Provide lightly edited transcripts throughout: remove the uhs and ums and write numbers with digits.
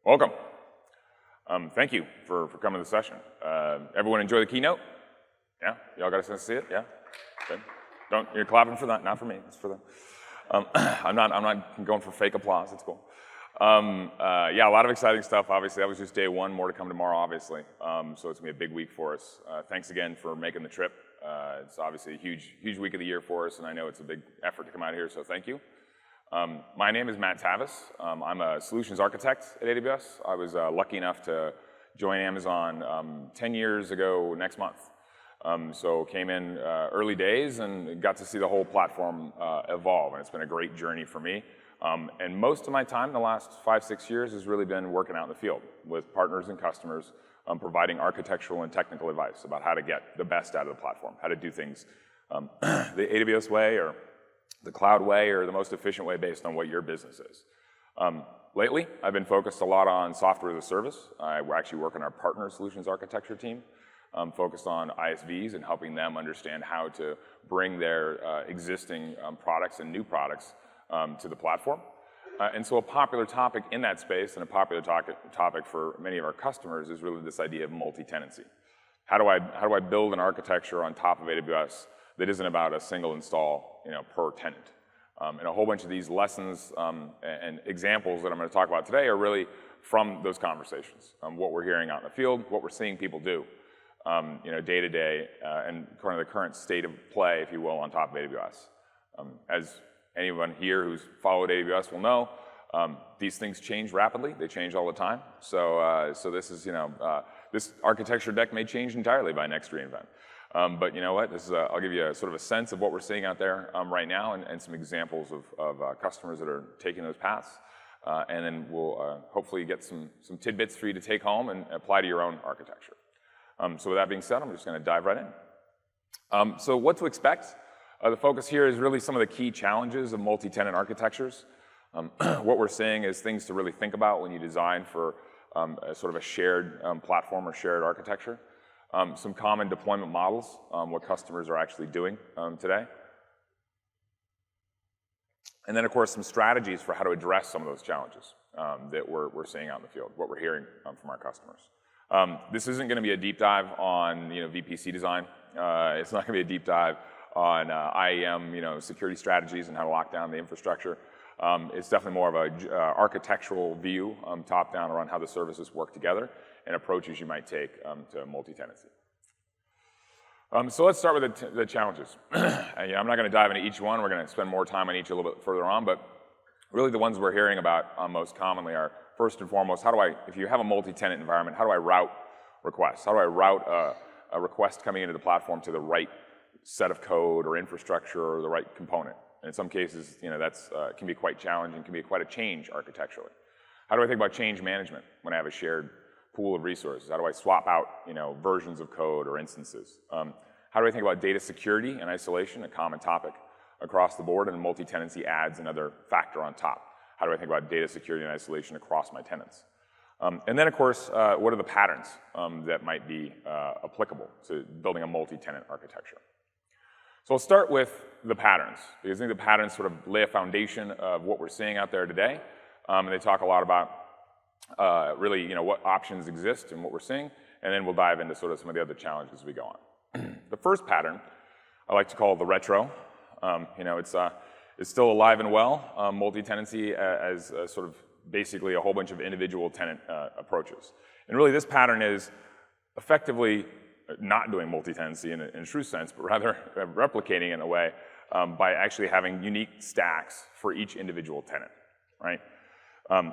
Welcome. Thank you for coming to the session. Everyone enjoy the keynote? Yeah? Y'all got a sense to see it? Yeah? Good. You're clapping for that, not for me. It's for them. I'm not going for fake applause. It's cool. Yeah, a lot of exciting stuff. Obviously, that was just day one. More to come tomorrow, obviously. So it's gonna be a big week for us. Thanks again for making the trip. It's obviously a huge week of the year for us, and I know it's a big effort to come out here. So thank you. My name is Matt Tavis. I'm a solutions architect at AWS. I was lucky enough to join Amazon 10 years ago next month. So came in early days and got to see the whole platform evolve, and it's been a great journey for me. And most of my time in the last 5-6 years has really been working out in the field with partners and customers, providing architectural and technical advice about how to get the best out of the platform, how to do things the AWS way or the cloud way or the most efficient way based on what your business is. Lately, I've been focused a lot on software as a service. I actually work in our partner solutions architecture team, focused on ISVs and helping them understand how to bring their existing products and new products to the platform. And so a popular topic in that space and a popular topic for many of our customers is really this idea of multi-tenancy. How do I build an architecture on top of AWS that isn't about a single install, per tenant? And a whole bunch of these lessons and examples that I'm going to talk about today are really from those conversations. What we're hearing out in the field, what we're seeing people do, day to day, and kind of the current state of play, if you will, on top of AWS. As anyone here who's followed AWS will know, these things change rapidly. They change all the time. So this is, this architecture deck may change entirely by next reInvent. But you know what? This is I'll give you sort of a sense of what we're seeing out there right now and some examples of customers that are taking those paths. And then we'll hopefully get some tidbits for you to take home and apply to your own architecture. So with that being said, I'm just going to dive right in. So what to expect? The focus here is really some of the key challenges of multi-tenant architectures. What we're seeing is things to really think about when you design for a sort of a shared platform or shared architecture. Some common deployment models, what customers are actually doing today. And then, of course, some strategies for how to address some of those challenges that we're seeing out in the field, what we're hearing from our customers. This isn't going to be a deep dive on VPC design. It's not going to be a deep dive on IAM, security strategies and how to lock down the infrastructure. It's definitely more of a architectural view, top-down, around how the services work together and approaches you might take to multi-tenancy. So let's start with the challenges. I'm not going to dive into each one. We're going to spend more time on each a little bit further on, but really the ones we're hearing about most commonly are, first and foremost, if you have a multi-tenant environment, how do I route requests? How do I route a request coming into the platform to the right set of code or infrastructure or the right component? And in some cases, that's can be quite challenging, can be quite a change architecturally. How do I think about change management when I have a shared pool of resources? How do I swap out, versions of code or instances? How do I think about data security and isolation, a common topic across the board, and multi-tenancy adds another factor on top? How do I think about data security and isolation across my tenants? And then, of course, what are the patterns that might be applicable to building a multi-tenant architecture? So I'll start with the patterns, because I think the patterns sort of lay a foundation of what we're seeing out there today. And they talk a lot about really, what options exist and what we're seeing, and then we'll dive into sort of some of the other challenges as we go on. The first pattern I like to call the retro. It's still alive and well, multi-tenancy as sort of basically a whole bunch of individual tenant approaches. And really this pattern is effectively not doing multi-tenancy in a true sense, but rather replicating in a way by actually having unique stacks for each individual tenant, right?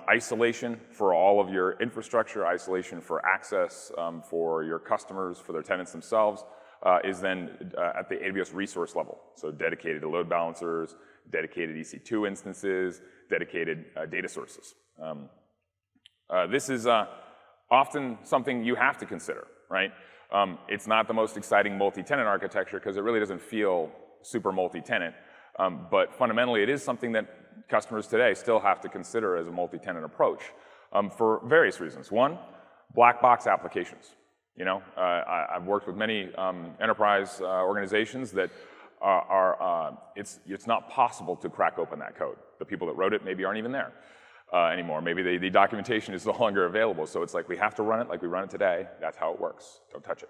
Isolation for all of your infrastructure, isolation for access for your customers, for their tenants themselves, is then at the AWS resource level. So dedicated to load balancers, dedicated EC2 instances, dedicated data sources. This is often something you have to consider, right? It's not the most exciting multi-tenant architecture because it really doesn't feel super multi-tenant, but fundamentally it is something that customers today still have to consider as a multi-tenant approach for various reasons. One, black box applications. I've worked with many enterprise organizations that it's not possible to crack open that code. The people that wrote it maybe aren't even there. anymore. Maybe the documentation is no longer available. So it's like we have to run it like we run it today. That's how it works. Don't touch it.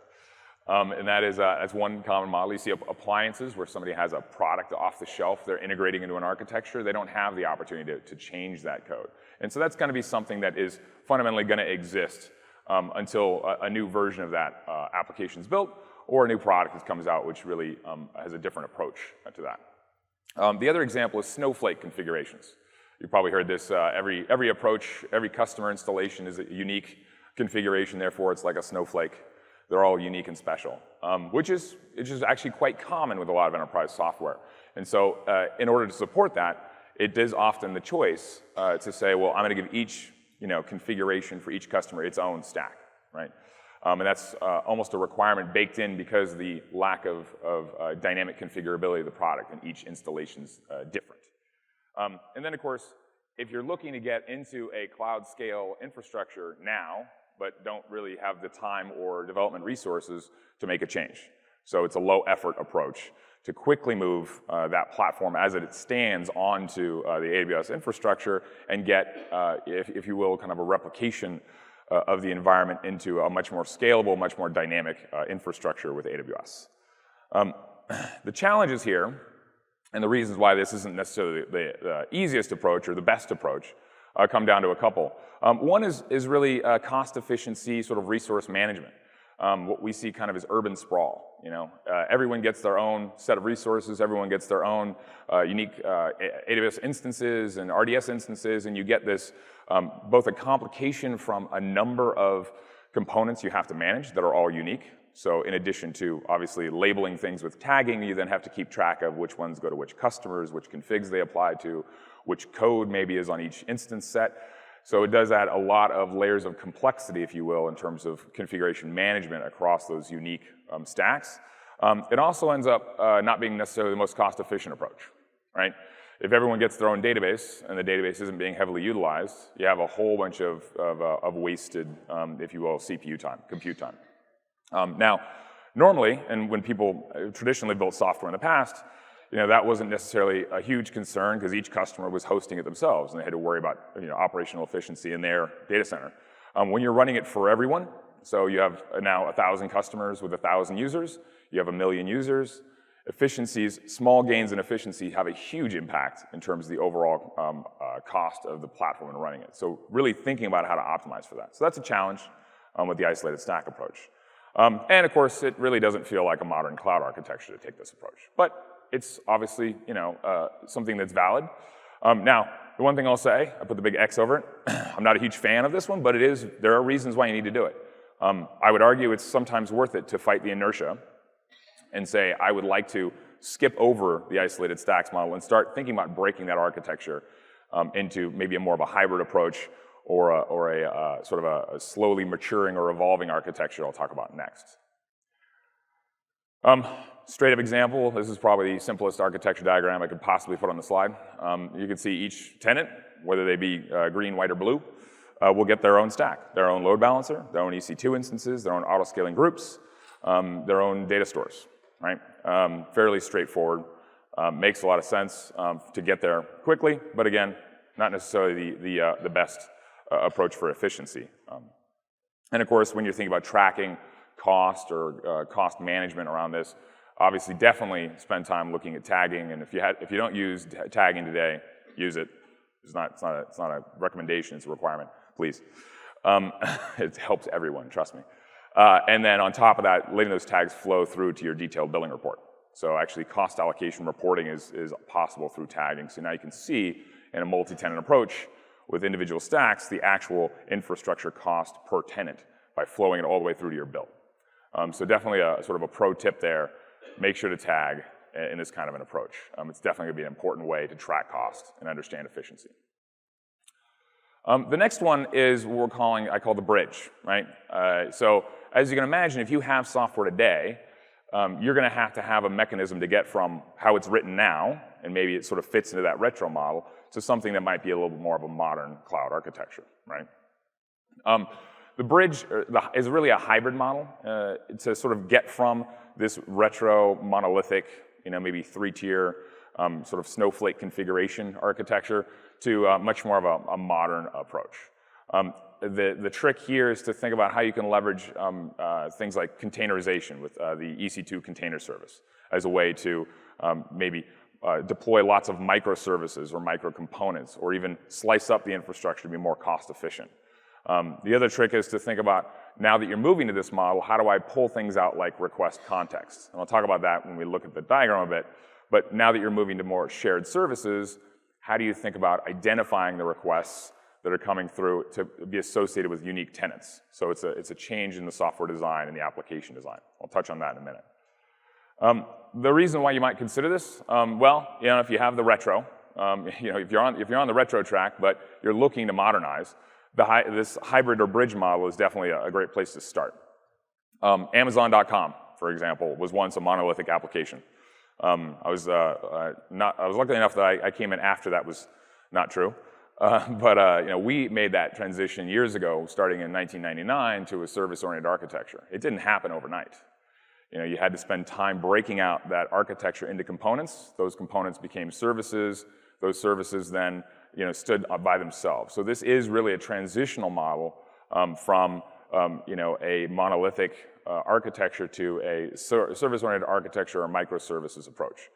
And that's one common model. You see appliances where somebody has a product off the shelf, they're integrating into an architecture, they don't have the opportunity to change that code. And so that's going to be something that is fundamentally going to exist until a new version of that application is built or a new product that comes out which really has a different approach to that. The other example is snowflake configurations. You've probably heard this, every approach, every customer installation is a unique configuration, therefore it's like a snowflake. They're all unique and special, which is actually quite common with a lot of enterprise software. And so in order to support that, it is often the choice to say, well, I'm going to give each configuration for each customer its own stack, right? And that's almost a requirement baked in because of the lack of dynamic configurability of the product, and each installation's different. And then, of course, if you're looking to get into a cloud scale infrastructure now, but don't really have the time or development resources to make a change. So it's a low effort approach to quickly move that platform as it stands onto the AWS infrastructure and get, if you will, kind of a replication of the environment into a much more scalable, much more dynamic infrastructure with AWS. The challenges here, and the reasons why this isn't necessarily the easiest approach or the best approach, come down to a couple. One is really cost efficiency, sort of resource management. What we see kind of is urban sprawl. Everyone gets their own set of resources. Everyone gets their own unique AWS instances and RDS instances, and you get this both a complication from a number of components you have to manage that are all unique. So in addition to obviously labeling things with tagging, you then have to keep track of which ones go to which customers, which configs they apply to, which code maybe is on each instance set. So it does add a lot of layers of complexity, if you will, in terms of configuration management across those unique stacks. It also ends up not being necessarily the most cost-efficient approach, right? If everyone gets their own database and the database isn't being heavily utilized, you have a whole bunch of wasted, if you will, CPU time, compute time. Now, normally, and when people traditionally built software in the past, that wasn't necessarily a huge concern because each customer was hosting it themselves and they had to worry about operational efficiency in their data center. When you're running it for everyone, so you have now 1,000 customers with 1,000 users, you have 1 million users, efficiencies, small gains in efficiency have a huge impact in terms of the overall cost of the platform and running it. So really thinking about how to optimize for that. So that's a challenge with the isolated stack approach. And of course, it really doesn't feel like a modern cloud architecture to take this approach. But it's obviously, something that's valid. Now, the one thing I'll say, I put the big X over it. I'm not a huge fan of this one, but there are reasons why you need to do it. I would argue it's sometimes worth it to fight the inertia and say, I would like to skip over the isolated stacks model and start thinking about breaking that architecture into maybe a more of a hybrid approach or a sort of a slowly maturing or evolving architecture I'll talk about next. Straight up example, this is probably the simplest architecture diagram I could possibly put on the slide. You can see each tenant, whether they be green, white, or blue, will get their own stack, their own load balancer, their own EC2 instances, their own auto-scaling groups, their own data stores, right? Fairly straightforward, makes a lot of sense to get there quickly, but again, not necessarily the best approach for efficiency. And of course, when you're thinking about tracking cost or cost management around this, obviously definitely spend time looking at tagging, and if you don't use tagging today, use it. It's not a recommendation, it's a requirement, please. It helps everyone, trust me. And then on top of that, letting those tags flow through to your detailed billing report. So actually cost allocation reporting is possible through tagging. So now you can see in a multi-tenant approach with individual stacks the actual infrastructure cost per tenant by flowing it all the way through to your bill. So definitely a sort of a pro tip there. Make sure to tag in this kind of an approach. It's definitely going to be an important way to track cost and understand efficiency. The next one is what I call the bridge, right? So as you can imagine, if you have software today, you're going to have a mechanism to get from how it's written now, and maybe it sort of fits into that retro model, to something that might be a little bit more of a modern cloud architecture, right? The bridge is really a hybrid model to sort of get from this retro monolithic, maybe 3-tier sort of snowflake configuration architecture to much more of a modern approach. The trick here is to think about how you can leverage things like containerization with the EC2 container service as a way to maybe deploy lots of microservices or microcomponents, or even slice up the infrastructure to be more cost efficient. The other trick is to think about, now that you're moving to this model, how do I pull things out like request context? And I'll talk about that when we look at the diagram a bit. But now that you're moving to more shared services, how do you think about identifying the requests that are coming through to be associated with unique tenants? So it's a change in the software design and the application design. I'll touch on that in a minute. The reason why you might consider this, well, if you have the retro, if you're on the retro track, but you're looking to modernize, this hybrid or bridge model is definitely a great place to start. Amazon.com, for example, was once a monolithic application. I was lucky enough that I came in after that was not true. But we made that transition years ago, starting in 1999, to a service-oriented architecture. It didn't happen overnight. You had to spend time breaking out that architecture into components. Those components became services. Those services then stood by themselves. So this is really a transitional model from a monolithic architecture to a service-oriented architecture or microservices approach.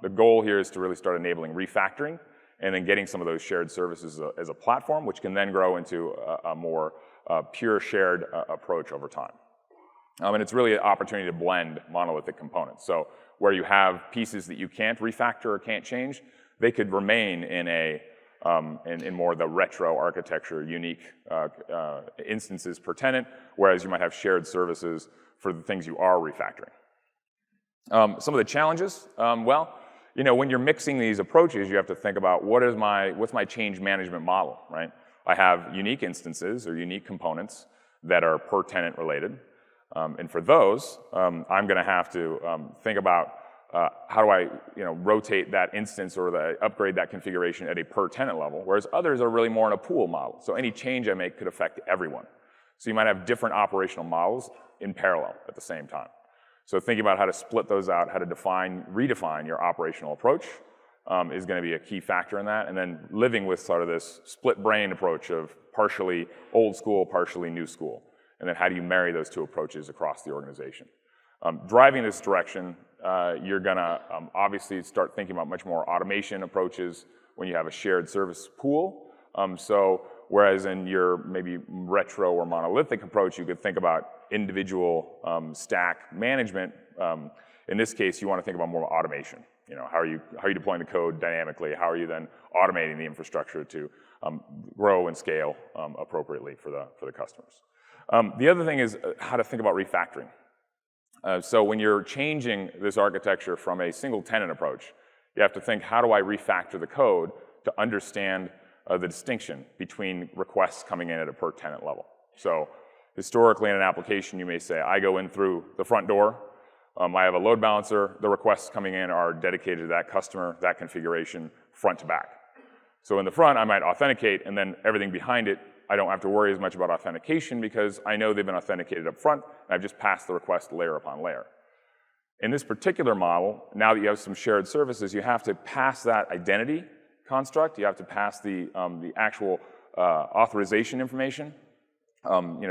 The goal here is to really start enabling refactoring and then getting some of those shared services as a platform, which can then grow into a more pure shared approach over time. And it's really an opportunity to blend monolithic components. So where you have pieces that you can't refactor or can't change, they could remain in more of the retro architecture, unique instances per tenant, whereas you might have shared services for the things you are refactoring. Some of the challenges, when you're mixing these approaches, you have to think about what's my change management model, right? I have unique instances or unique components that are per tenant related. And for those, I'm going to have to think about how do I rotate that instance or upgrade that configuration at a per tenant level, whereas others are really more in a pool model. So any change I make could affect everyone. So you might have different operational models in parallel at the same time. So thinking about how to split those out, how to redefine your operational approach is going to be a key factor in that. And then living with sort of this split brain approach of partially old school, partially new school. And then how do you marry those two approaches across the organization? Driving this direction, you're going to obviously start thinking about much more automation approaches when you have a shared service pool. So whereas in your maybe retro or monolithic approach, you could think about individual stack management. In this case, you want to think about more automation. How are you deploying the code dynamically? How are you then automating the infrastructure to grow and scale appropriately for the customers? The other thing is how to think about refactoring. So when you're changing this architecture from a single tenant approach, you have to think, how do I refactor the code to understand the distinction between requests coming in at a per tenant level? So historically in an application, you may say, I go in through the front door, I have a load balancer, the requests coming in are dedicated to that customer, that configuration, front to back. So in the front, I might authenticate, and then everything behind it, I don't have to worry as much about authentication because I know they've been authenticated up front, and I've just passed the request layer upon layer. In this particular model, now that you have some shared services, you have to pass that identity construct, you have to pass the actual authorization information,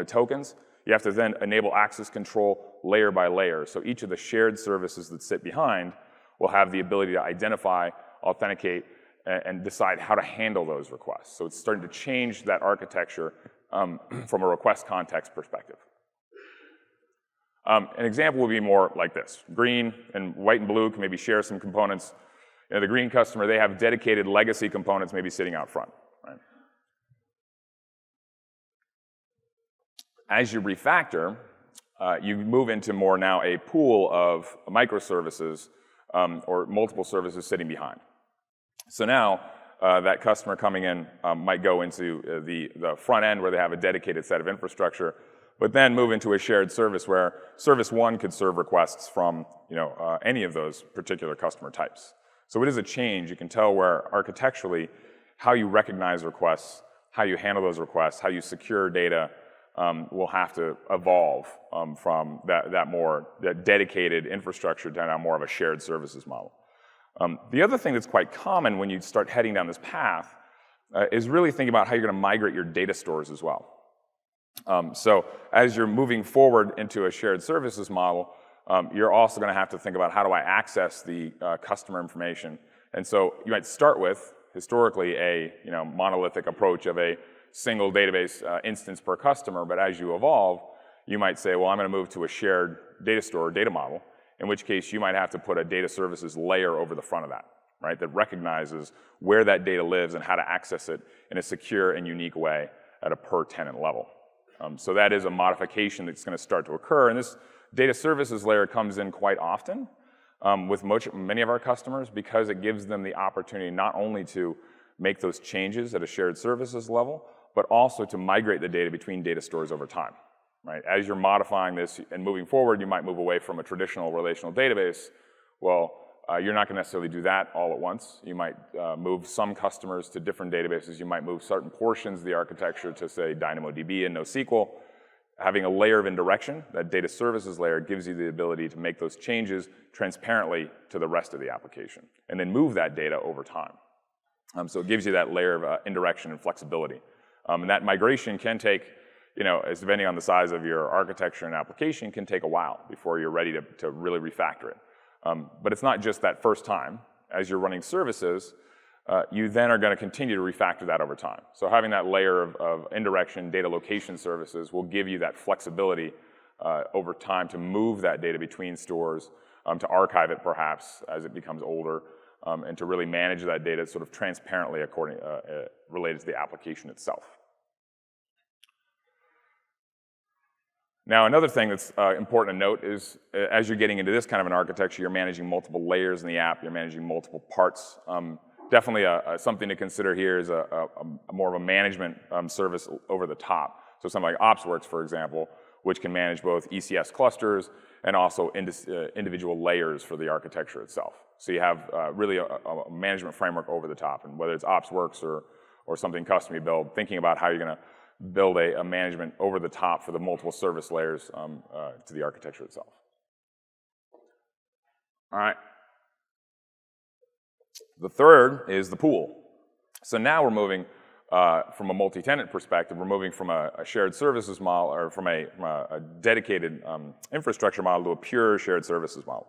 tokens. You have to then enable access control layer by layer. So each of the shared services that sit behind will have the ability to identify, authenticate, and decide how to handle those requests. So it's starting to change that architecture from a request context perspective. An example would be more like this. Green and white and blue can maybe share some components. The green customer, they have dedicated legacy components maybe sitting out front. Right? As you refactor, you move into more now a pool of microservices or multiple services sitting behind. So now, that customer coming in might go into the front end where they have a dedicated set of infrastructure, but then move into a shared service where service one could serve requests from any of those particular customer types. So it is a change. You can tell where architecturally how you recognize requests, how you handle those requests, how you secure data will have to evolve from that dedicated infrastructure to now more of a shared services model. The other thing that's quite common when you start heading down this path is really thinking about how you're going to migrate your data stores as well. So as you're moving forward into a shared services model, you're also going to have to think about how do I access the customer information. And so you might start with, historically, a monolithic approach of a single database instance per customer, but as you evolve, you might say, well, I'm going to move to a shared data store or data model, in which case you might have to put a data services layer over the front of that, right, that recognizes where that data lives and how to access it in a secure and unique way at a per tenant level. So that is a modification that's going to start to occur, and this data services layer comes in quite often with many of our customers because it gives them the opportunity not only to make those changes at a shared services level, but also to migrate the data between data stores over time. Right? As you're modifying this and moving forward, you might move away from a traditional relational database. Well, you're not going to necessarily do that all at once. You might move some customers to different databases. You might move certain portions of the architecture to, say, DynamoDB and NoSQL. Having a layer of indirection, that data services layer, gives you the ability to make those changes transparently to the rest of the application, and then move that data over time. So it gives you that layer of indirection and flexibility. And that migration can take, as depending on the size of your architecture and application, can take a while before you're ready to really refactor it. But it's not just that first time. As you're running services, you then are going to continue to refactor that over time. So having that layer of indirection data location services will give you that flexibility over time to move that data between stores, to archive it perhaps as it becomes older, and to really manage that data sort of transparently related to the application itself. Now, another thing that's important to note is as you're getting into this kind of an architecture, you're managing multiple layers in the app, you're managing multiple parts. Definitely something to consider here is more of a management service over the top. So something like OpsWorks, for example, which can manage both ECS clusters and also individual layers for the architecture itself. So you have really a management framework over the top, and whether it's OpsWorks or something custom you build, thinking about how you're going to build a management over the top for the multiple service layers to the architecture itself. All right. The third is the pool. So now we're moving from a multi-tenant perspective, we're moving from a shared services model, or from a dedicated infrastructure model to a pure shared services model.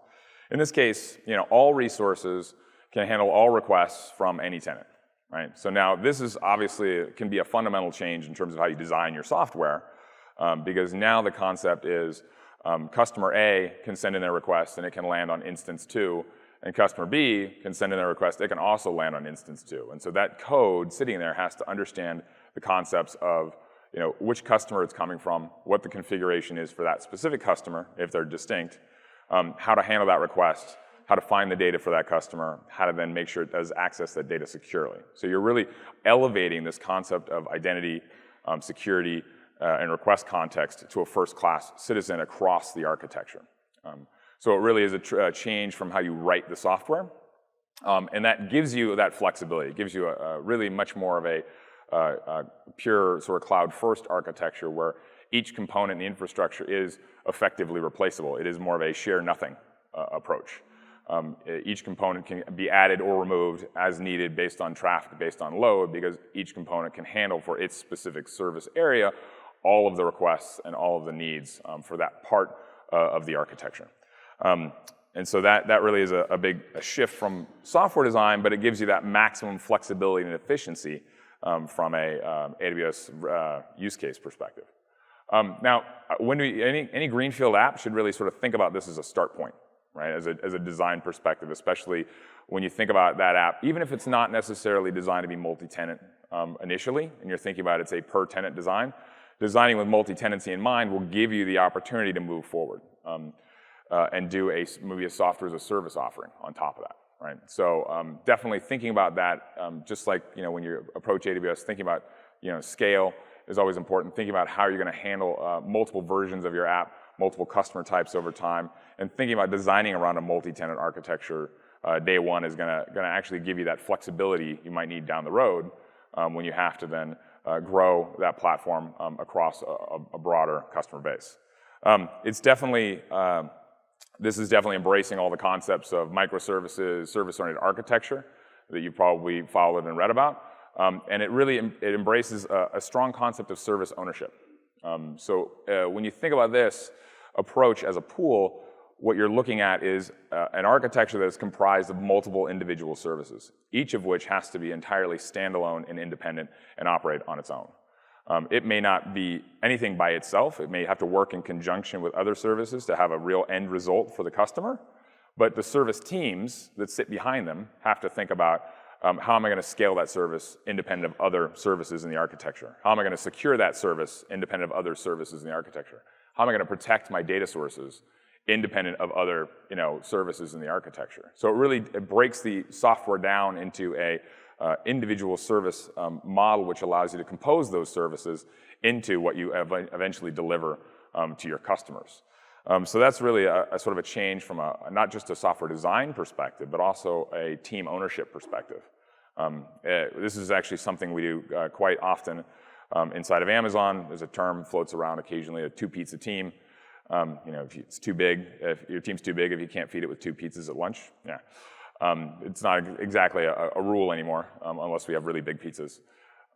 In this case, all resources can handle all requests from any tenant. Right? So now this is obviously can be a fundamental change in terms of how you design your software, because now the concept is customer A can send in their request and it can land on instance 2, and customer B can send in their request, it can also land on instance 2. And so that code sitting there has to understand the concepts of which customer it's coming from, what the configuration is for that specific customer, if they're distinct, how to handle that request, how to find the data for that customer, how to then make sure it does access that data securely. So you're really elevating this concept of identity, security, and request context to a first-class citizen across the architecture. So it really is a change from how you write the software, and that gives you that flexibility. It gives you a really much more of a pure sort of cloud-first architecture where each component in the infrastructure is effectively replaceable. It is more of a share-nothing approach. Each component can be added or removed as needed based on traffic, based on load, because each component can handle for its specific service area all of the requests and all of the needs for that part of the architecture. And so that really is a big shift from software design, but it gives you that maximum flexibility and efficiency from a AWS use case perspective. Now, any greenfield app should really sort of think about this as a start point. Right, as a design perspective, especially when you think about that app, even if it's not necessarily designed to be multi-tenant initially, and you're thinking about it's a per-tenant design, designing with multi-tenancy in mind will give you the opportunity to move forward and do maybe a software as a service offering on top of that. Right, so definitely thinking about that, just like when you approach AWS, thinking about scale is always important. Thinking about how you're going to handle multiple versions of your app, multiple customer types over time, and thinking about designing around a multi-tenant architecture day one is going to actually give you that flexibility you might need down the road when you have to then grow that platform across a broader customer base. It's definitely this is definitely embracing all the concepts of microservices, service-oriented architecture that you've probably followed and read about. And it embraces a strong concept of service ownership. When you think about this approach as a pool, what you're looking at is an architecture that is comprised of multiple individual services, each of which has to be entirely standalone and independent and operate on its own. It may not be anything by itself. It may have to work in conjunction with other services to have a real end result for the customer. But the service teams that sit behind them have to think about how am I going to scale that service independent of other services in the architecture? How am I going to secure that service independent of other services in the architecture? How am I going to protect my data sources independent of other services in the architecture? So it breaks the software down into a individual service model, which allows you to compose those services into what you eventually deliver to your customers. So that's really a sort of a change from not just a software design perspective, but also a team ownership perspective. This is actually something we do quite often inside of Amazon. There's a term floats around occasionally, a two-pizza team. If it's too big, if your team's too big, if you can't feed it with 2 pizzas at lunch, yeah. It's not exactly a rule anymore, unless we have really big pizzas.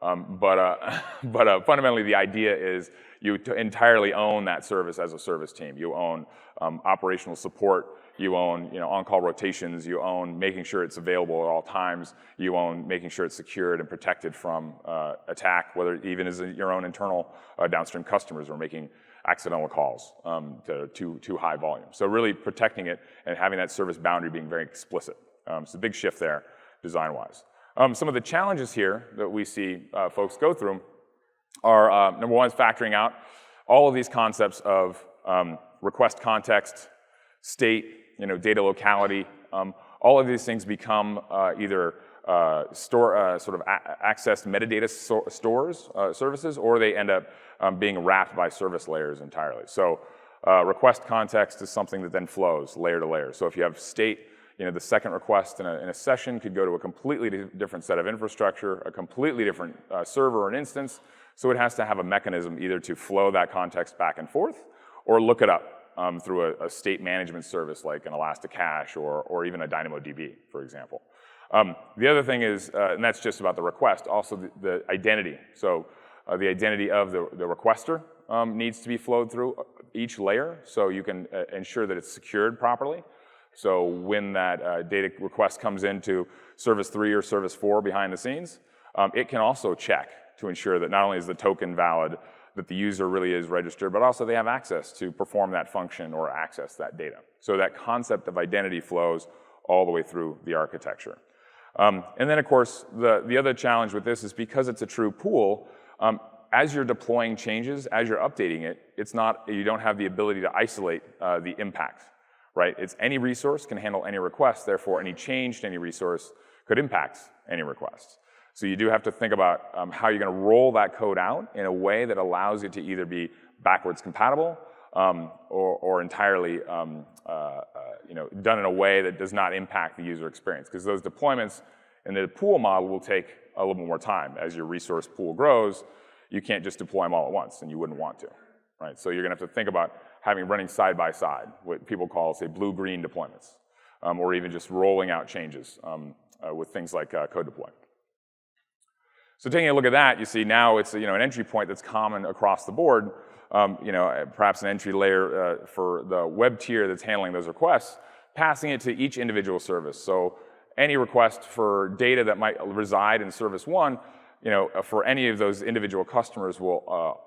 But fundamentally, the idea is you entirely own that service as a service team. You own operational support. You own on-call rotations. You own making sure it's available at all times. You own making sure it's secured and protected from attack, whether even as your own internal downstream customers are making accidental calls to too high volume. So really protecting it and having that service boundary being very explicit. It's a big shift there, design-wise. Some of the challenges here that we see folks go through are, number one, is factoring out all of these concepts of request context, state, data locality. All of these things become either sort of accessed metadata services, or they end up being wrapped by service layers entirely. So request context is something that then flows layer to layer. So if you have state, the second request in a session could go to a completely different set of infrastructure, a completely different server or an instance. So it has to have a mechanism either to flow that context back and forth or look it up through a state management service like an Elasticache or even a DynamoDB, for example. The other thing is, and that's just about the request, also the identity. So the identity of the requester needs to be flowed through each layer so you can ensure that it's secured properly. So when that data request comes into service 3 or service 4 behind the scenes, it can also check to ensure that not only is the token valid, that the user really is registered, but also they have access to perform that function or access that data. So that concept of identity flows all the way through the architecture. And then, of course, the other challenge with this is because it's a true pool, as you're deploying changes, as you're updating it, you don't have the ability to isolate the impact. Right? It's any resource can handle any request, therefore any change to any resource could impact any request. So you do have to think about how you're going to roll that code out in a way that allows it to either be backwards compatible or entirely done in a way that does not impact the user experience. Because those deployments in the pool model will take a little bit more time. As your resource pool grows, you can't just deploy them all at once, and you wouldn't want to. Right? So you're going to have to think about running side by side, what people call, say, blue-green deployments, or even just rolling out changes with things like code deploy. So taking a look at that, you see now it's an entry point that's common across the board. Perhaps an entry layer for the web tier that's handling those requests, passing it to each individual service. So any request for data that might reside in service 1, for any of those individual customers will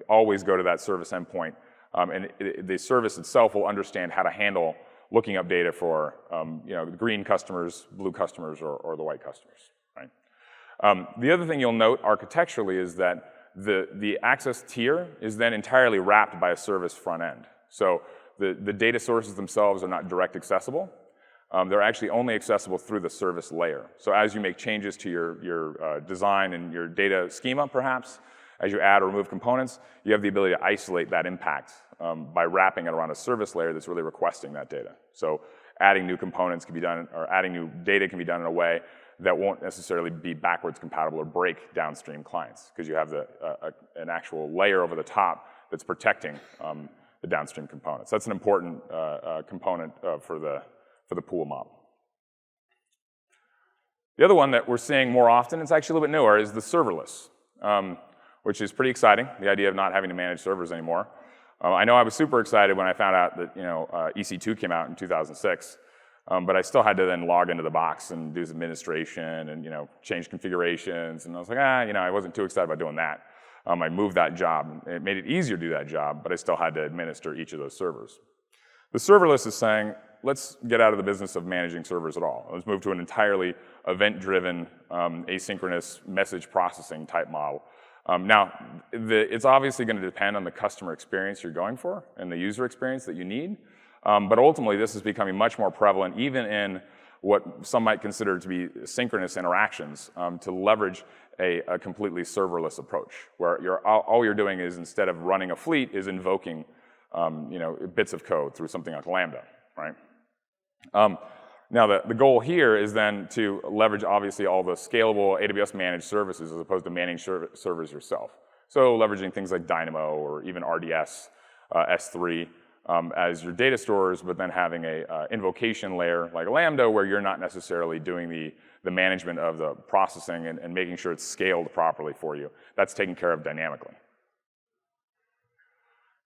always go to that service endpoint. And the service itself will understand how to handle looking up data for the green customers, blue customers, or the white customers. Right? The other thing you'll note architecturally is that the access tier is then entirely wrapped by a service front end. So the data sources themselves are not direct accessible. They're actually only accessible through the service layer. So as you make changes to your design and your data schema, perhaps, as you add or remove components, you have the ability to isolate that impact by wrapping it around a service layer that's really requesting that data. So adding new components can be done, or adding new data can be done in a way that won't necessarily be backwards compatible or break downstream clients, because you have an actual layer over the top that's protecting the downstream components. That's an important component for the pool model. The other one that we're seeing more often, it's actually a little bit newer, is the serverless, which is pretty exciting, the idea of not having to manage servers anymore. I know I was super excited when I found out that EC2 came out in 2006, but I still had to then log into the box and do some administration and change configurations, and I was like, I wasn't too excited about doing that. I moved that job. It made it easier to do that job, but I still had to administer each of those servers. The serverless is saying, let's get out of the business of managing servers at all. Let's move to an entirely event-driven, asynchronous message processing type model. Now, it's obviously going to depend on the customer experience you're going for and the user experience that you need, but ultimately this is becoming much more prevalent even in what some might consider to be synchronous interactions to leverage a completely serverless approach, where all you're doing is, instead of running a fleet, is invoking bits of code through something like Lambda, right? Now, the goal here is then to leverage, obviously, all the scalable AWS managed services as opposed to managing servers yourself. So leveraging things like Dynamo or even RDS, S3 as your data stores, but then having a invocation layer like Lambda where you're not necessarily doing the management of the processing and making sure it's scaled properly for you. That's taken care of dynamically.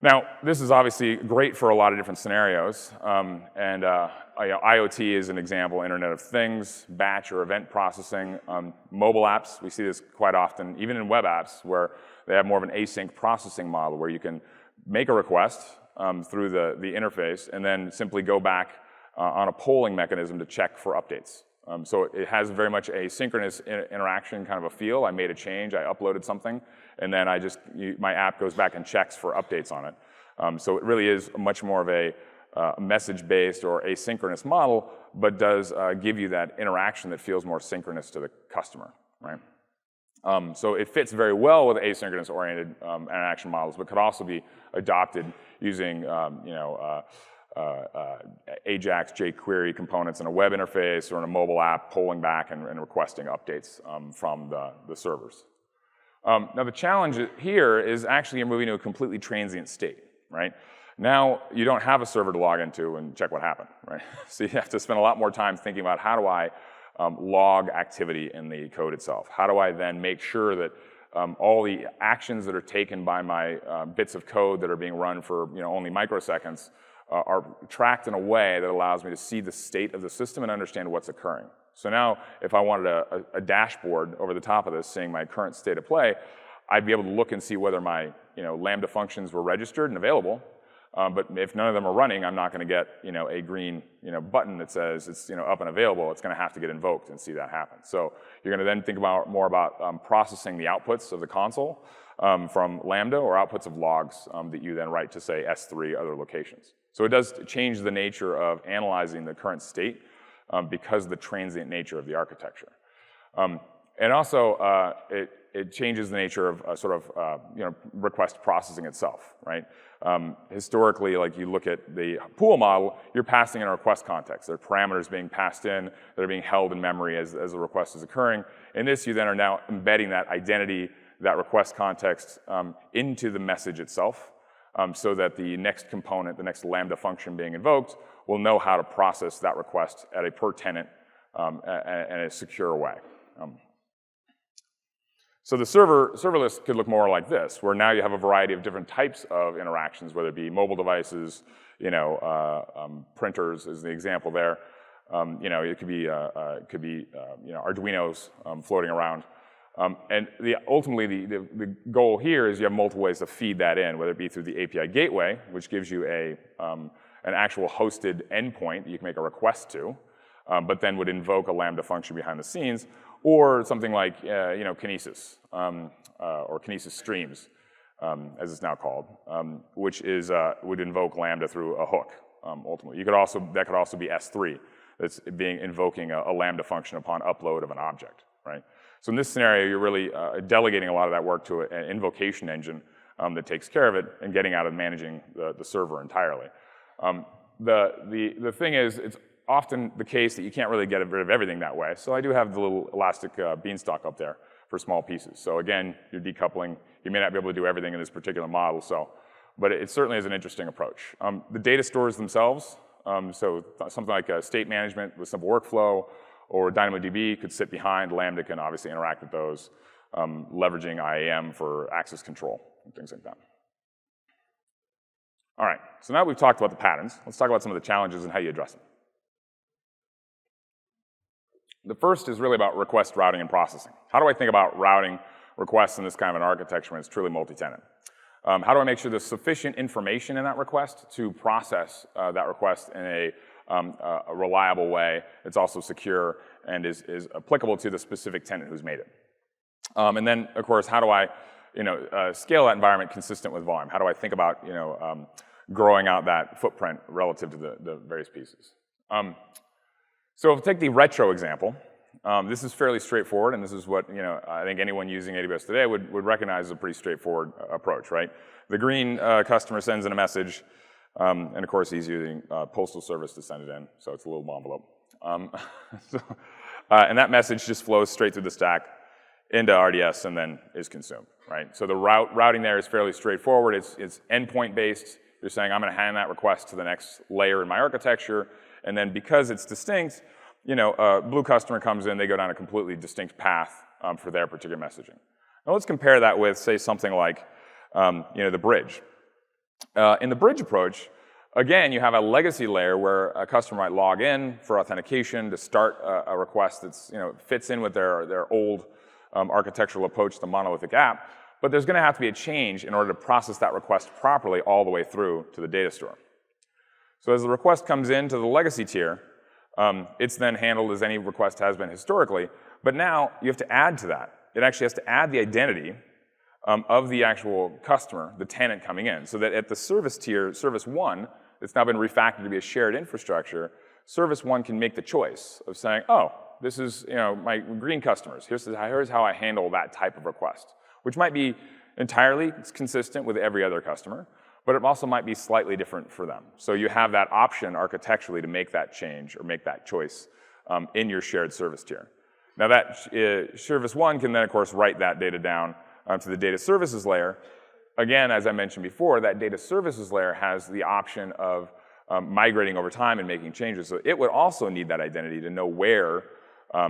Now, this is obviously great for a lot of different scenarios, IoT is an example, Internet of Things, batch or event processing, mobile apps, we see this quite often, even in web apps, where they have more of an async processing model where you can make a request through the interface and then simply go back on a polling mechanism to check for updates. So it has very much a synchronous interaction kind of a feel. I made a change, I uploaded something, and then my app goes back and checks for updates on it. So it really is much more of a message-based or asynchronous model, but does give you that interaction that feels more synchronous to the customer, right? So it fits very well with asynchronous-oriented interaction models, but could also be adopted using AJAX, jQuery components in a web interface or in a mobile app, polling back and requesting updates from the servers. Now the challenge here is actually you're moving to a completely transient state, right? Now you don't have a server to log into and check what happened, right? So you have to spend a lot more time thinking about how do I log activity in the code itself? How do I then make sure that all the actions that are taken by my bits of code that are being run for only microseconds are tracked in a way that allows me to see the state of the system and understand what's occurring. So now, if I wanted a dashboard over the top of this saying my current state of play, I'd be able to look and see whether my Lambda functions were registered and available. But if none of them are running, I'm not going to get a green button that says it's up and available. It's going to have to get invoked and see that happen. So you're going to then think more about processing the outputs of the console from Lambda or outputs of logs that you then write to, say, S3 other locations. So it does change the nature of analyzing the current state because of the transient nature of the architecture. And also, it changes the nature of request processing itself, right? Historically, like you look at the pool model, you're passing in a request context. There are parameters being passed in that are being held in memory as the request is occurring. In this, you then are now embedding that identity, that request context into the message itself. So that the next component, the next Lambda function being invoked, will know how to process that request at a per tenant and a secure way. So the serverless could look more like this, where now you have a variety of different types of interactions, whether it be mobile devices, printers is the example there. It could be Arduinos floating around. And ultimately, the goal here is you have multiple ways to feed that in, whether it be through the API gateway, which gives you an actual hosted endpoint that you can make a request to, but then would invoke a Lambda function behind the scenes, or something like Kinesis, or Kinesis Streams, as it's now called, which would invoke Lambda through a hook, ultimately. That could also be S3, that's invoking a Lambda function upon upload of an object, right? So in this scenario, you're really delegating a lot of that work to an invocation engine that takes care of it and getting out of managing the server entirely. The thing is, it's often the case that you can't really get rid of everything that way. So I do have the little elastic beanstalk up there for small pieces. So again, you're decoupling. You may not be able to do everything in this particular model, but it certainly is an interesting approach. The data stores themselves, so something like state management with simple workflow, or DynamoDB could sit behind. Lambda can obviously interact with those, leveraging IAM for access control and things like that. All right, so now we've talked about the patterns. Let's talk about some of the challenges and how you address them. The first is really about request routing and processing. How do I think about routing requests in this kind of an architecture when it's truly multi-tenant? How do I make sure there's sufficient information in that request to process that request in a reliable way that's also secure and is applicable to the specific tenant who's made it? And then, of course, how do I scale that environment consistent with volume? How do I think about growing out that footprint relative to the various pieces? So if we take the retro example, this is fairly straightforward, and this is what I think anyone using AWS today would recognize as a pretty straightforward approach, right? The green customer sends in a message, and of course he's using Postal Service to send it in, so it's a little envelope. And that message just flows straight through the stack into RDS and then is consumed, right? So the routing there is fairly straightforward. It's endpoint based. You're saying I'm going to hand that request to the next layer in my architecture, and then because it's distinct, a blue customer comes in, they go down a completely distinct path for their particular messaging. Now let's compare that with, say, something like the bridge. In the bridge approach, again, you have a legacy layer where a customer might log in for authentication to start a request that's fits in with their old architectural approach to the monolithic app, but there's going to have to be a change in order to process that request properly all the way through to the data store. So as the request comes into the legacy tier, it's then handled as any request has been historically, but now you have to add to that. It actually has to add the identity of the actual customer, the tenant coming in, so that at the service tier, service 1, it's now been refactored to be a shared infrastructure, service 1 can make the choice of saying, oh, this is my green customers. Here's how I handle that type of request, which might be entirely consistent with every other customer, but it also might be slightly different for them. So you have that option architecturally to make that change or make that choice in your shared service tier. Now that service 1 can then, of course, write that data down to the data services layer. Again, as I mentioned before, that data services layer has the option of migrating over time and making changes. So it would also need that identity to know where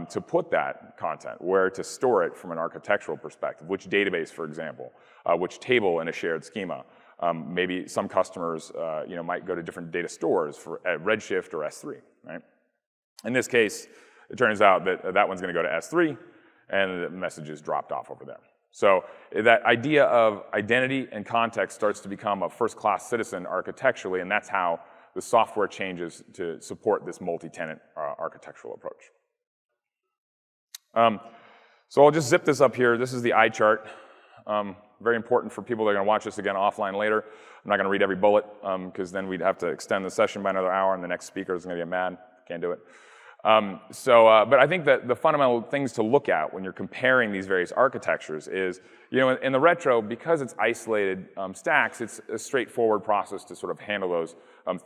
to put that content, where to store it from an architectural perspective, which database, for example, which table in a shared schema. Maybe some customers might go to different data stores for Redshift or S3, right? In this case, it turns out that one's going to go to S3, and the message is dropped off over there. So that idea of identity and context starts to become a first-class citizen architecturally, and that's how the software changes to support this multi-tenant architectural approach. So I'll just zip this up here. This is the eye chart. Very important for people that are going to watch this again offline later. I'm not going to read every bullet because then we'd have to extend the session by another hour and the next speaker is going to get mad. Can't do it. But I think that the fundamental things to look at when you're comparing these various architectures is, in the retro, because it's isolated stacks, it's a straightforward process to sort of handle those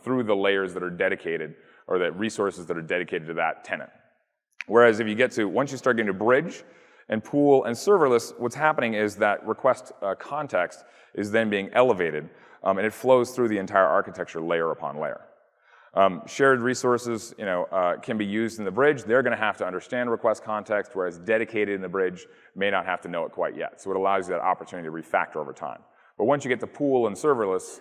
through the layers that are dedicated or the resources that are dedicated to that tenant. Whereas if you get to, once you start getting to bridge, and pool and serverless, what's happening is that request context is then being elevated, and it flows through the entire architecture layer upon layer. Shared resources, can be used in the bridge. They're going to have to understand request context, whereas dedicated in the bridge may not have to know it quite yet. So it allows you that opportunity to refactor over time. But once you get to pool and serverless,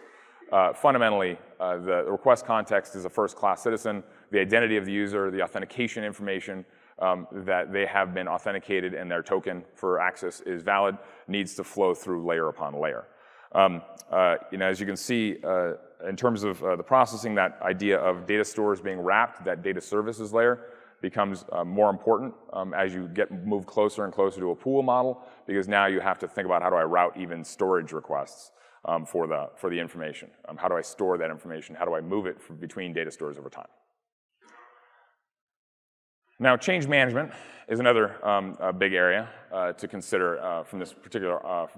fundamentally, the request context is a first-class citizen. The identity of the user, the authentication information, that they have been authenticated and their token for access is valid, needs to flow through layer upon layer. As you can see, in terms of the processing, that idea of data stores being wrapped, that data services layer becomes more important as you move closer and closer to a pool model, because now you have to think about how do I route even storage requests for the information. How do I store that information? How do I move it between data stores over time? Now, change management is another big area to consider from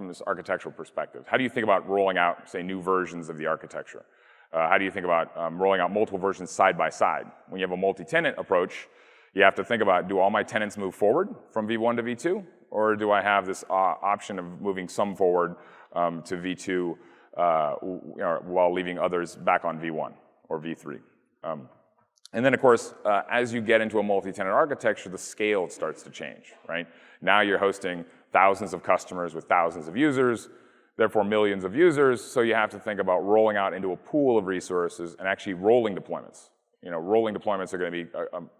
this architectural perspective. How do you think about rolling out, say, new versions of the architecture? How do you think about rolling out multiple versions side by side? When you have a multi-tenant approach, you have to think about, do all my tenants move forward from V1 to V2? Or do I have this option of moving some forward to V2 while leaving others back on V1 or V3? And then, of course, as you get into a multi-tenant architecture, the scale starts to change, right? Now you're hosting thousands of customers with thousands of users, therefore millions of users, so you have to think about rolling out into a pool of resources and actually rolling deployments. Rolling deployments are going to be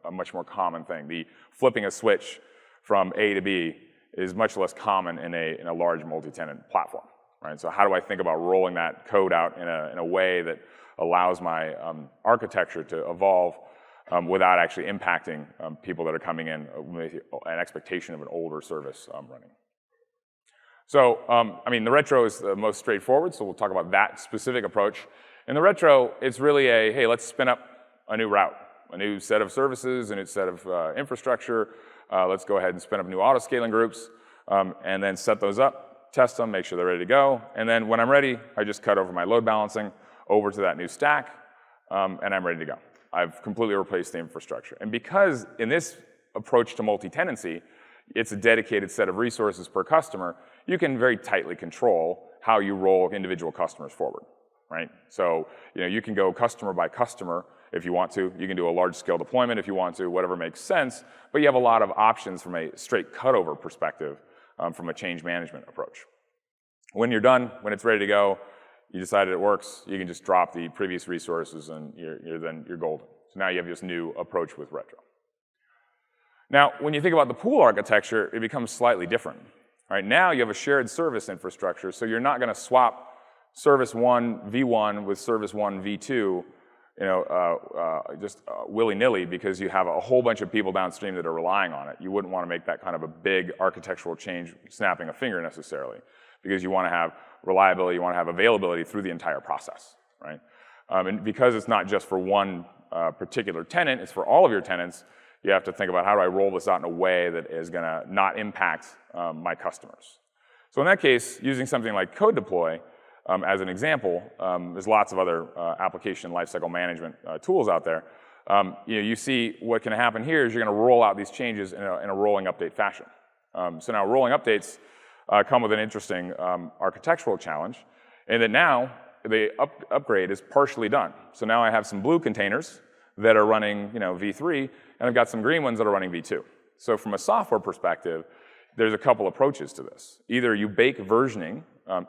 a much more common thing. The flipping a switch from A to B is much less common in a large multi-tenant platform, right? So how do I think about rolling that code out in a way that allows my architecture to evolve without actually impacting people that are coming in with an expectation of an older service running. So, the retro is the most straightforward, so we'll talk about that specific approach. In the retro, it's really hey, let's spin up a new route, a new set of services, a new set of infrastructure. Let's go ahead and spin up new auto-scaling groups, and then set those up, test them, make sure they're ready to go. And then when I'm ready, I just cut over my load balancing over to that new stack, and I'm ready to go. I've completely replaced the infrastructure. And because in this approach to multi-tenancy, it's a dedicated set of resources per customer, you can very tightly control how you roll individual customers forward, right? So, you can go customer by customer if you want to. You can do a large-scale deployment if you want to, whatever makes sense. But you have a lot of options from a straight cutover perspective from a change management approach. When you're done, when it's ready to go, you decided it works, you can just drop the previous resources and you're golden. So now you have this new approach with retro. Now, when you think about the pool architecture, it becomes slightly different. Right, now you have a shared service infrastructure, so you're not going to swap service 1 v1 with service 1 v2, just willy-nilly because you have a whole bunch of people downstream that are relying on it. You wouldn't want to make that kind of a big architectural change snapping a finger necessarily, because you want to have reliability, you want to have availability through the entire process, right? And because it's not just for one particular tenant, it's for all of your tenants, you have to think about how do I roll this out in a way that is going to not impact my customers. So in that case, using something like code deploy as an example, there's lots of other application lifecycle management tools out there. You see what can happen here is you're going to roll out these changes in a rolling update fashion. So now rolling updates come with an interesting architectural challenge, in that now the upgrade is partially done. So now I have some blue containers that are running v3, and I've got some green ones that are running v2. So from a software perspective, there's a couple approaches to this. Either you bake versioning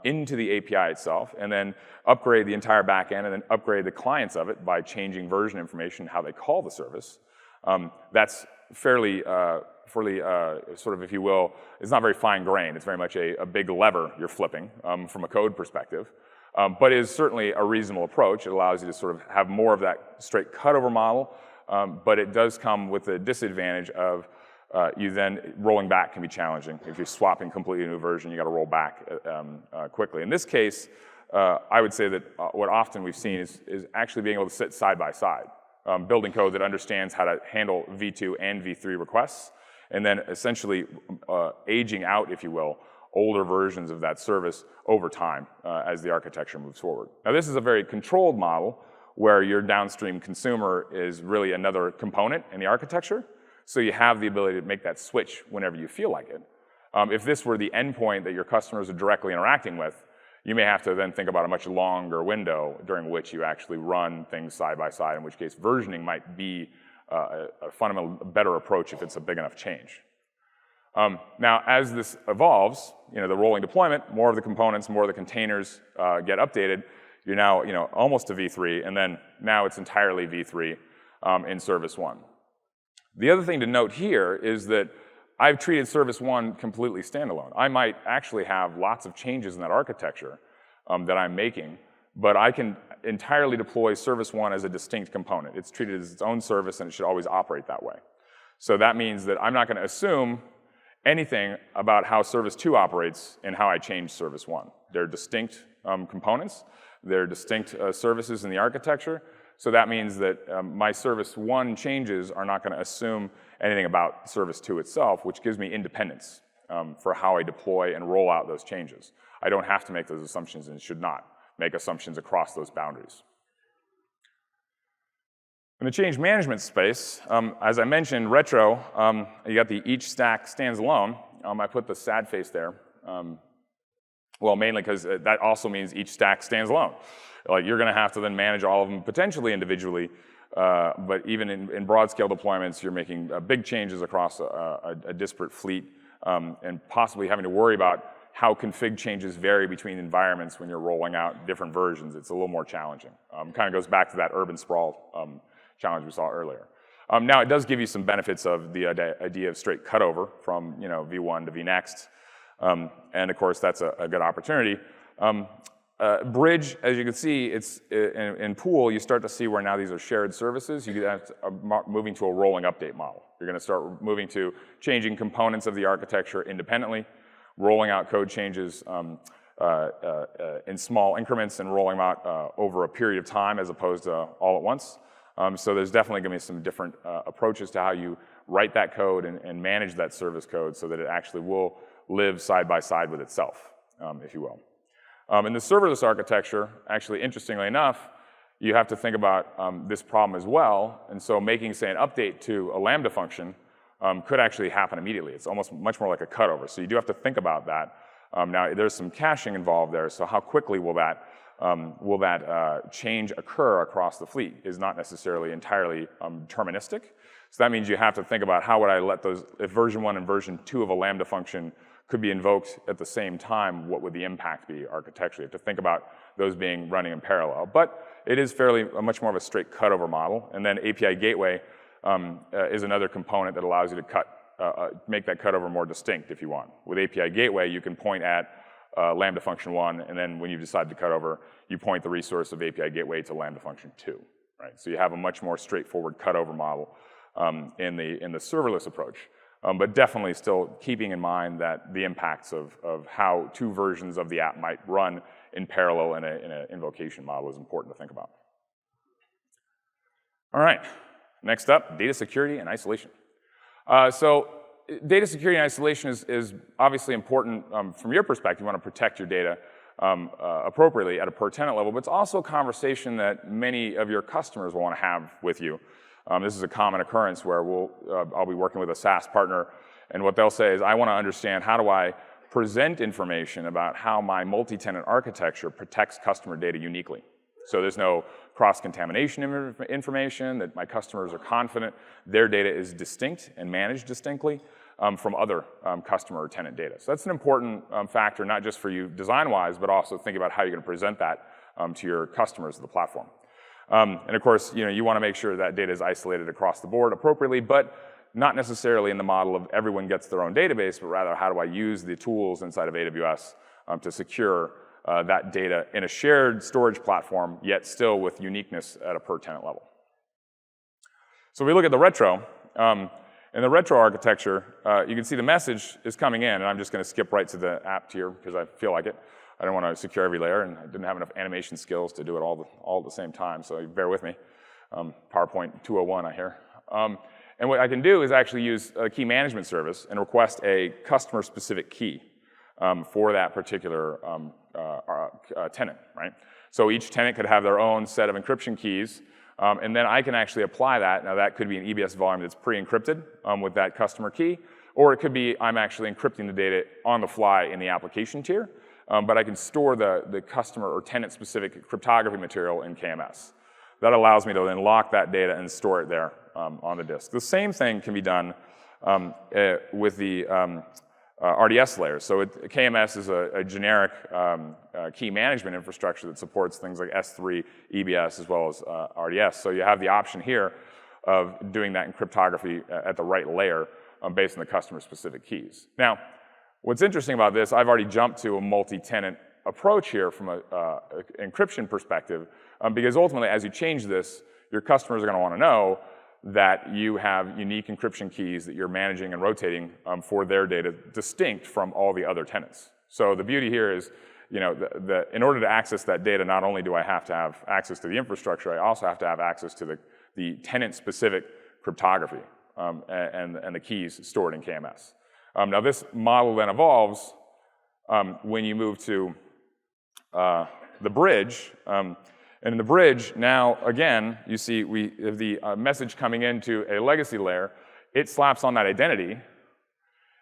into the API itself, and then upgrade the entire backend, and then upgrade the clients of it by changing version information, how they call the service. That's fairly sort of, if you will, it's not very fine-grained. It's very much a big lever you're flipping from a code perspective. But is certainly a reasonable approach. It allows you to sort of have more of that straight cutover model, but it does come with the disadvantage of you then rolling back can be challenging. If you're swapping completely new version, you got to roll back quickly. In this case, I would say that what often we've seen is actually being able to sit side by side, building code that understands how to handle v2 and v3 requests, and then essentially aging out, if you will, older versions of that service over time as the architecture moves forward. Now, this is a very controlled model where your downstream consumer is really another component in the architecture, so you have the ability to make that switch whenever you feel like it. If this were the endpoint that your customers are directly interacting with, you may have to then think about a much longer window during which you actually run things side by side, in which case versioning might be a fundamental better approach if it's a big enough change. Now, as this evolves, the rolling deployment, more of the components, more of the containers get updated. You're now, almost to v3, and then now it's entirely v3 in service 1. The other thing to note here is that I've treated service 1 completely standalone. I might actually have lots of changes in that architecture that I'm making, but I can entirely deploy service 1 as a distinct component. It's treated as its own service, and it should always operate that way. So that means that I'm not going to assume anything about how service 2 operates and how I change service 1. They're distinct components. They're distinct services in the architecture. So that means that my service 1 changes are not going to assume anything about service 2 itself, which gives me independence for how I deploy and roll out those changes. I don't have to make those assumptions and should not make assumptions across those boundaries. In the change management space, as I mentioned, retro, you got the each stack stands alone. I put the sad face there. Well, mainly because that also means each stack stands alone. Like, you're going to have to then manage all of them potentially individually, But even in broad-scale deployments, you're making big changes across a disparate fleet, and possibly having to worry about how config changes vary between environments when you're rolling out different versions. It's a little more challenging. Kind of goes back to that urban sprawl challenge we saw earlier. Now, it does give you some benefits of the idea of straight cutover from v1 to vnext. And of course, that's a good opportunity. Bridge, as you can see, it's in Pool, you start to see where now these are shared services. You're moving to a rolling update model. You're going to start moving to changing components of the architecture independently, rolling out code changes in small increments and rolling them out over a period of time as opposed to all at once. So there's definitely going to be some different approaches to how you write that code and manage that service code so that it actually will live side by side with itself, if you will. In the serverless architecture, actually, interestingly enough, you have to think about this problem as well. And so making, say, an update to a Lambda function could actually happen immediately. It's almost much more like a cutover. So you do have to think about that. Now, there's some caching involved there. So how quickly will that change occur across the fleet is not necessarily entirely deterministic. So that means you have to think about how would I let those, if version 1 and version 2 of a Lambda function could be invoked at the same time, what would the impact be architecturally? You have to think about those being running in parallel. But it is much more of a straight cutover model. And then API Gateway is another component that allows you to make that cutover more distinct if you want. With API Gateway, you can point at Lambda function 1, and then when you decide to cut over, you point the resource of API Gateway to Lambda function 2. Right? So you have a much more straightforward cutover model in the serverless approach. But definitely still keeping in mind that the impacts of how two versions of the app might run in parallel in an invocation model is important to think about. All right, next up, data security and isolation. So data security and isolation is obviously important from your perspective. You want to protect your data appropriately at a per tenant level, but it's also a conversation that many of your customers will want to have with you. This is a common occurrence where I'll be working with a SaaS partner, and what they'll say is, I want to understand how do I present information about how my multi-tenant architecture protects customer data uniquely. So there's no cross-contamination information, that my customers are confident their data is distinct and managed distinctly from other customer or tenant data. So that's an important factor, not just for you design-wise, but also think about how you're going to present that to your customers of the platform. And of course, you want to make sure that data is isolated across the board appropriately, but not necessarily in the model of everyone gets their own database, but rather how do I use the tools inside of AWS to secure that data in a shared storage platform, yet still with uniqueness at a per tenant level. So if we look at the retro, in the retro architecture, you can see the message is coming in, and I'm just going to skip right to the app tier because I feel like it. I don't want to secure every layer, and I didn't have enough animation skills to do it all at the same time, so bear with me. PowerPoint 201, I hear. And what I can do is actually use a key management service and request a customer-specific key for that particular tenant, right? So each tenant could have their own set of encryption keys, and then I can actually apply that. Now, that could be an EBS volume that's pre-encrypted with that customer key, or it could be I'm actually encrypting the data on the fly in the application tier. But I can store the customer or tenant-specific cryptography material in KMS. That allows me to then lock that data and store it there on the disk. The same thing can be done with the RDS layers. So KMS is a generic key management infrastructure that supports things like S3, EBS, as well as RDS. So you have the option here of doing that in cryptography at the right layer based on the customer-specific keys. Now, what's interesting about this, I've already jumped to a multi-tenant approach here from an encryption perspective, because ultimately, as you change this, your customers are going to want to know that you have unique encryption keys that you're managing and rotating for their data distinct from all the other tenants. So the beauty here is, in order to access that data, not only do I have to have access to the infrastructure, I also have to have access to the tenant-specific cryptography and the keys stored in KMS. Now, this model then evolves when you move to the bridge. And in the bridge, now, again, you see we have the message coming into a legacy layer. It slaps on that identity.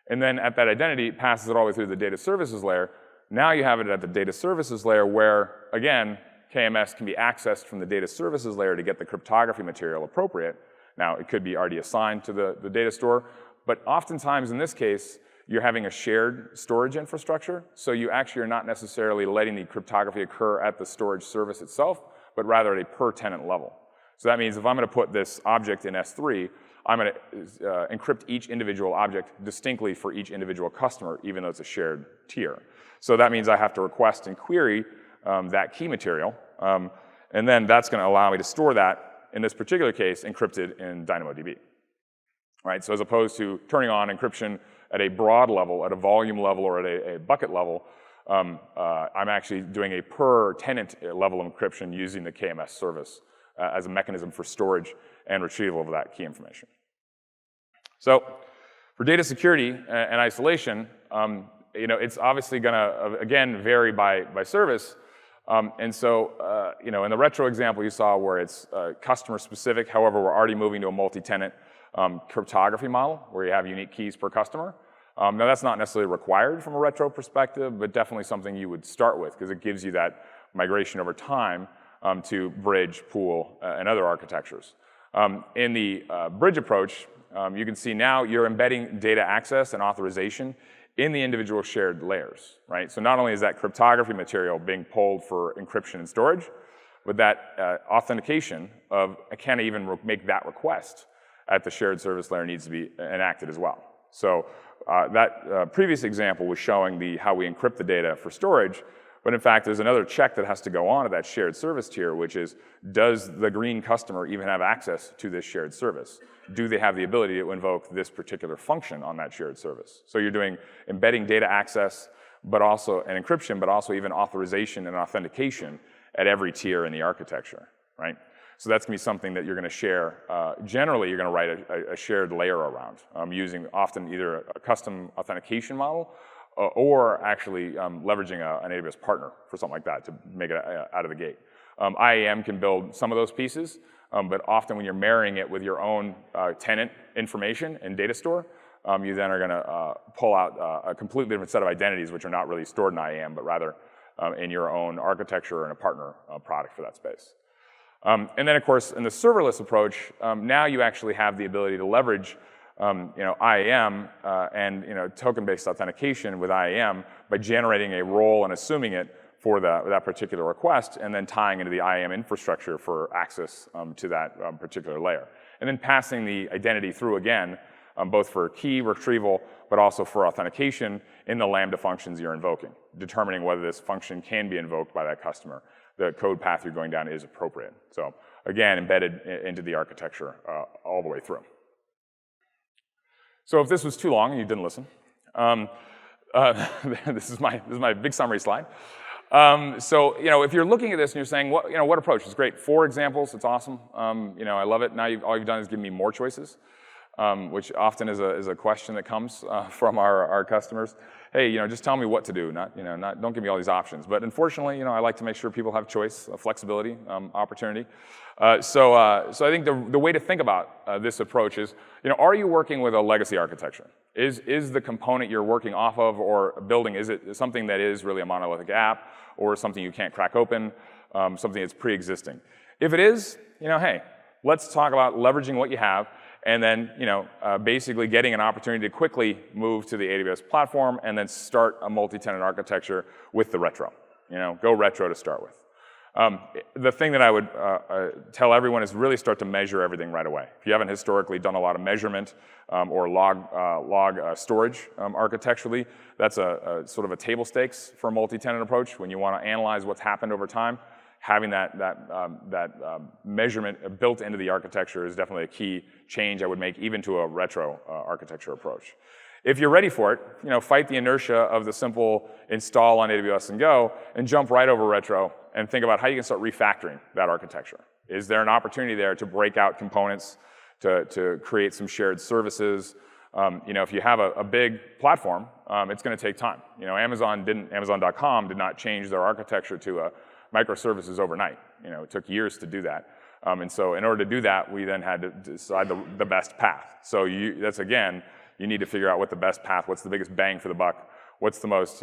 And then at that identity, it passes it all the way through the data services layer. Now you have it at the data services layer where, again, KMS can be accessed from the data services layer to get the cryptography material appropriate. Now, it could be already assigned to the data store, but oftentimes in this case, you're having a shared storage infrastructure, so you actually are not necessarily letting the cryptography occur at the storage service itself, but rather at a per-tenant level. So that means if I'm going to put this object in S3, I'm going to encrypt each individual object distinctly for each individual customer, even though it's a shared tier. So that means I have to request and query that key material, and then that's going to allow me to store that, in this particular case, encrypted in DynamoDB. Right? So as opposed to turning on encryption at a broad level, at a volume level, or at a bucket level, I'm actually doing a per-tenant level of encryption using the KMS service as a mechanism for storage and retrieval of that key information. So for data security and isolation, it's obviously going to, again, vary by service. And so, in the retro example you saw where it's customer-specific, however, we're already moving to a multi-tenant cryptography model where you have unique keys per customer. Now, that's not necessarily required from a retro perspective, but definitely something you would start with because it gives you that migration over time to bridge, pool, and other architectures. In the bridge approach, you can see now you're embedding data access and authorization in the individual shared layers, right? So not only is that cryptography material being pulled for encryption and storage, but that authentication of, can I even make that request at the shared service layer needs to be enacted as well. So that previous example was showing how we encrypt the data for storage, but in fact, there's another check that has to go on at that shared service tier, which is, does the green customer even have access to this shared service? Do they have the ability to invoke this particular function on that shared service? So you're doing embedding data access, but also an encryption, but also even authorization and authentication at every tier in the architecture, right? So that's going to be something that you're going to share. Generally, you're going to write a shared layer around using often either a custom authentication model or actually leveraging an AWS partner for something like that to make it out of the gate. IAM can build some of those pieces, but often when you're marrying it with your own tenant information and data store, you then are going to pull out a completely different set of identities which are not really stored in IAM, but rather in your own architecture and a partner product for that space. And then, of course, in the serverless approach, now you actually have the ability to leverage IAM and token-based authentication with IAM by generating a role and assuming it for that particular request, and then tying into the IAM infrastructure for access to that particular layer. And then passing the identity through again, both for key retrieval, but also for authentication in the Lambda functions you're invoking, determining whether this function can be invoked by that customer. The code path you're going down is appropriate. So again, embedded into the architecture all the way through. So if this was too long and you didn't listen, this is my big summary slide. So if you're looking at this and you're saying, what approach is great? 4 examples, it's awesome. I love it. Now all you've done is give me more choices, which often is a question that comes from our customers. Hey, just tell me what to do. Don't give me all these options. But unfortunately, I like to make sure people have choice, flexibility, opportunity. So I think the way to think about this approach is, are you working with a legacy architecture? Is the component you're working off of or building, is it something that is really a monolithic app or something you can't crack open, something that's pre-existing? If it is, hey, let's talk about leveraging what you have and then, basically getting an opportunity to quickly move to the AWS platform and then start a multi-tenant architecture with the retro. Go retro to start with. The thing that I would tell everyone is really start to measure everything right away. If you haven't historically done a lot of measurement or log storage architecturally, that's a sort of a table stakes for a multi-tenant approach. When you want to analyze what's happened over time, having that measurement built into the architecture is definitely a key change I would make even to a retro architecture approach. If you're ready for it, fight the inertia of the simple install on AWS and go, and jump right over retro and think about how you can start refactoring that architecture. Is there an opportunity there to break out components, to create some shared services? If you have a big platform, it's going to take time. Amazon.com did not change their architecture to microservices overnight. It took years to do that. And so in order to do that, we then had to decide the best path. So that's again, you need to figure out what the best path, what's the biggest bang for the buck, What's the most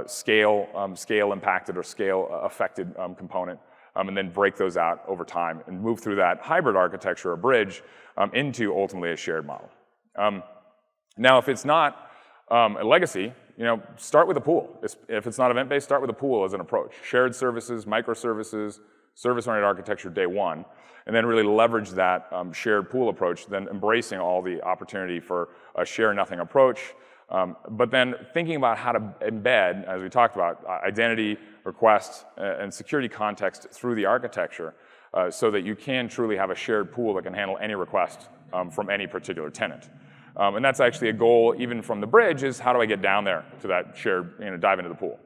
scale impacted or scale affected component, and then break those out over time and move through that hybrid architecture or bridge into ultimately a shared model. Now, if it's not a legacy, start with a pool. If it's not event-based, start with a pool as an approach. Shared services, microservices, service-oriented architecture day one, and then really leverage that shared pool approach, then embracing all the opportunity for a share-nothing approach, but then thinking about how to embed, as we talked about, identity, request, and security context through the architecture so that you can truly have a shared pool that can handle any request from any particular tenant. And that's actually a goal, even from the bridge, is how do I get down there to that shared, dive into the pool.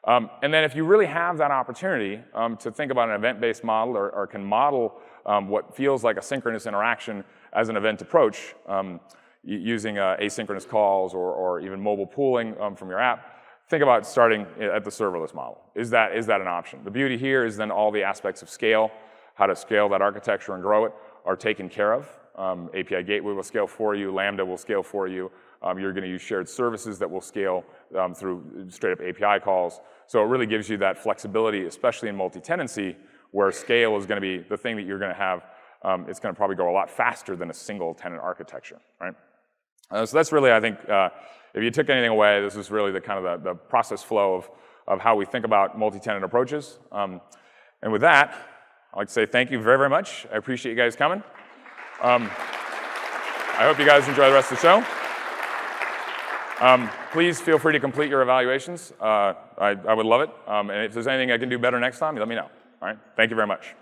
And then if you really have that opportunity to think about an event-based model or can model what feels like a synchronous interaction as an event approach using asynchronous calls or even mobile pooling from your app, think about starting at the serverless model. Is that an option? The beauty here is then all the aspects of scale, how to scale that architecture and grow it, are taken care of. API Gateway will scale for you, Lambda will scale for you. You're going to use shared services that will scale through straight-up API calls. So it really gives you that flexibility, especially in multi-tenancy, where scale is going to be the thing that you're going to have. It's going to probably go a lot faster than a single tenant architecture, right? So that's really, I think, if you took anything away, this is really the kind of the process flow of how we think about multi-tenant approaches. And with that, I'd like to say thank you very, very much. I appreciate you guys coming. I hope you guys enjoy the rest of the show. Please feel free to complete your evaluations. I would love it. And if there's anything I can do better next time, let me know. All right? Thank you very much.